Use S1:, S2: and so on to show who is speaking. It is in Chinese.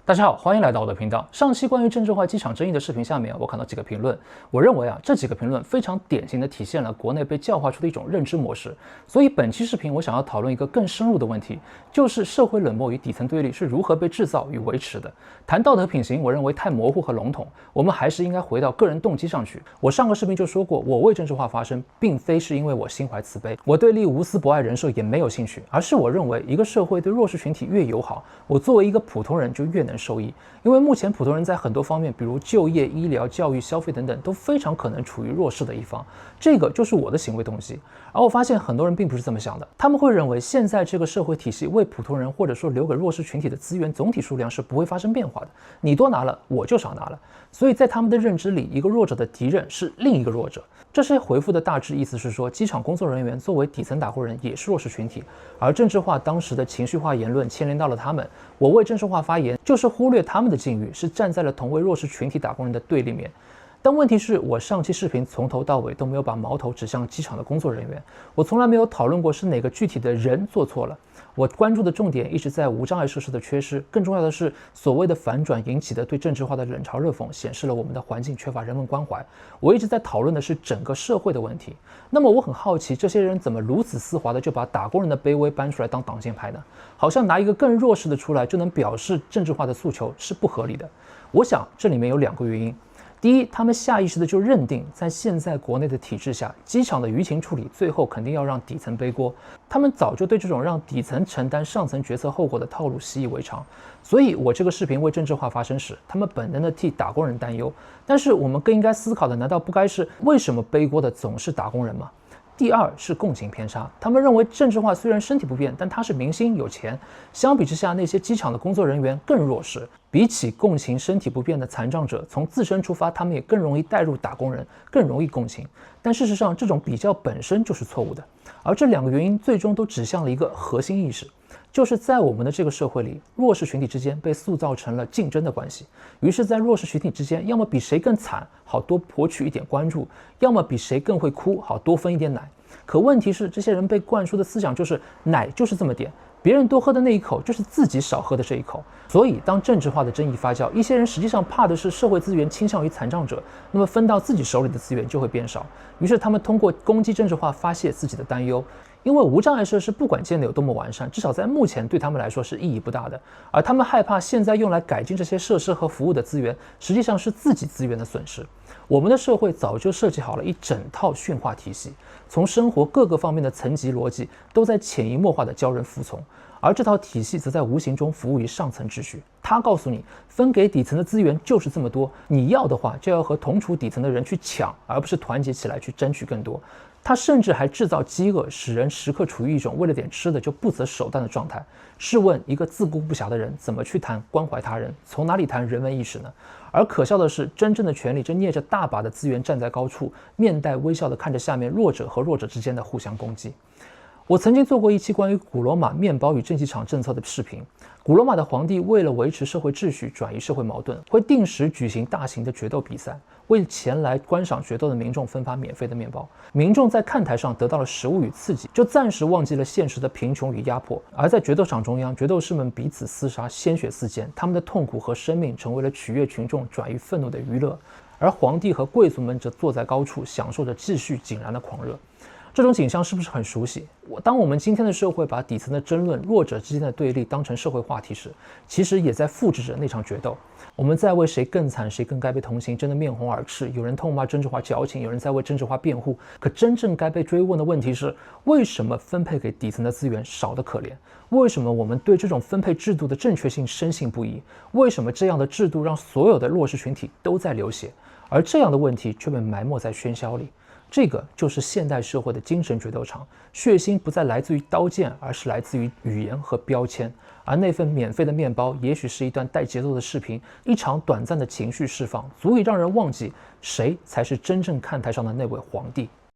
S1: 大家好，欢迎来到我的频道。上期关于政治化机场争议的视频下面，我看到几个评论，我认为这几个评论非常典型的体现了国内被教化出的一种认知模式。所以本期视频我想要讨论一个更深入的问题，就是社会冷漠与底层对立是如何被制造与维持的。谈道德品行，我认为太模糊和笼统，我们还是应该回到个人动机上去。我上个视频就说过，我为政治化发声，并非是因为我心怀慈悲，我对立无私博爱人设也没有兴趣，而是我认为一个社会对弱势群体越友好，我作为一个普通人就越能受益。因为目前普通人在很多方面，比如就业、医疗、教育、消费等等，都非常可能处于弱势的一方，这个就是我的行为动机。而我发现很多人并不是这么想的，他们会认为现在这个社会体系为普通人或者说留给弱势群体的资源总体数量是不会发生变化的，你多拿了我就少拿了，所以在他们的认知里，一个弱者的敌人是另一个弱者。这些回复的大致意思是说，机场工作人员作为底层打工人也是弱势群体，而政治化当时的情绪化言论牵连到了他们，我为政治化发言就是忽略他们的境遇，是站在了同为弱势群体打工人的对立面。但问题是我上期视频从头到尾都没有把矛头指向机场的工作人员，我从来没有讨论过是哪个具体的人做错了，我关注的重点一直在无障碍设施的缺失，更重要的是所谓的反转引起的对政治化的冷嘲热讽，显示了我们的环境缺乏人文关怀。我一直在讨论的是整个社会的问题。那么我很好奇，这些人怎么如此丝滑的就把打工人的卑微搬出来当挡箭牌呢？好像拿一个更弱势的出来就能表示政治化的诉求是不合理的。我想这里面有两个原因。第一，他们下意识的就认定，在现在国内的体制下，机场的舆情处理最后肯定要让底层背锅。他们早就对这种让底层承担上层决策后果的套路习以为常。所以我这个视频为政治化发声时，他们本能的替打工人担忧。但是我们更应该思考的，难道不该是为什么背锅的总是打工人吗？第二是共情偏差，他们认为政治化虽然身体不便，但他是明星有钱，相比之下那些机场的工作人员更弱势，比起共情身体不便的残障者，从自身出发，他们也更容易带入打工人，更容易共情。但事实上这种比较本身就是错误的，而这两个原因最终都指向了一个核心意识，就是在我们的这个社会里，弱势群体之间被塑造成了竞争的关系，于是在弱势群体之间，要么比谁更惨好多博取一点关注，要么比谁更会哭好多分一点奶。可问题是，这些人被灌输的思想就是奶就是这么点，别人多喝的那一口就是自己少喝的这一口。所以当政治化的争议发酵，一些人实际上怕的是社会资源倾向于残障者，那么分到自己手里的资源就会变少，于是他们通过攻击政治化发泄自己的担忧。因为无障碍设施不管建得有多么完善，至少在目前对他们来说是意义不大的，而他们害怕现在用来改进这些设施和服务的资源，实际上是自己资源的损失。我们的社会早就设计好了一整套驯化体系，从生活各个方面的层级逻辑都在潜移默化地教人服从，而这套体系则在无形中服务于上层秩序。他告诉你，分给底层的资源就是这么多，你要的话就要和同处底层的人去抢，而不是团结起来去争取更多。他甚至还制造饥饿，使人时刻处于一种为了点吃的就不择手段的状态。试问一个自顾不暇的人，怎么去谈关怀他人？从哪里谈人文意识呢？而可笑的是，真正的权力正捏着大把的资源站在高处，面带微笑地看着下面弱者和弱者之间的互相攻击。我曾经做过一期关于古罗马面包与竞技场政策的视频。古罗马的皇帝为了维持社会秩序，转移社会矛盾，会定时举行大型的决斗比赛，为前来观赏决斗的民众分发免费的面包。民众在看台上得到了食物与刺激，就暂时忘记了现实的贫穷与压迫。而在决斗场中央，决斗士们彼此厮杀，鲜血四溅，他们的痛苦和生命成为了取悦群众、转移愤怒的娱乐。而皇帝和贵族们则坐在高处，享受着继续井然的狂热。这种景象是不是很熟悉？当我们今天的社会把底层的争论、弱者之间的对立当成社会话题时，其实也在复制着那场决斗。我们在为谁更惨、谁更该被同情争得面红耳赤，有人痛骂政治化矫情，有人在为政治化辩护。可真正该被追问的问题是，为什么分配给底层的资源少得可怜？为什么我们对这种分配制度的正确性深信不疑？为什么这样的制度让所有的弱势群体都在流血，而这样的问题却被埋没在喧嚣里？这个就是现代社会的精神决斗场，血腥不再来自于刀剑，而是来自于语言和标签。而那份免费的面包，也许是一段带节奏的视频，一场短暂的情绪释放，足以让人忘记谁才是真正看台上的那位皇帝。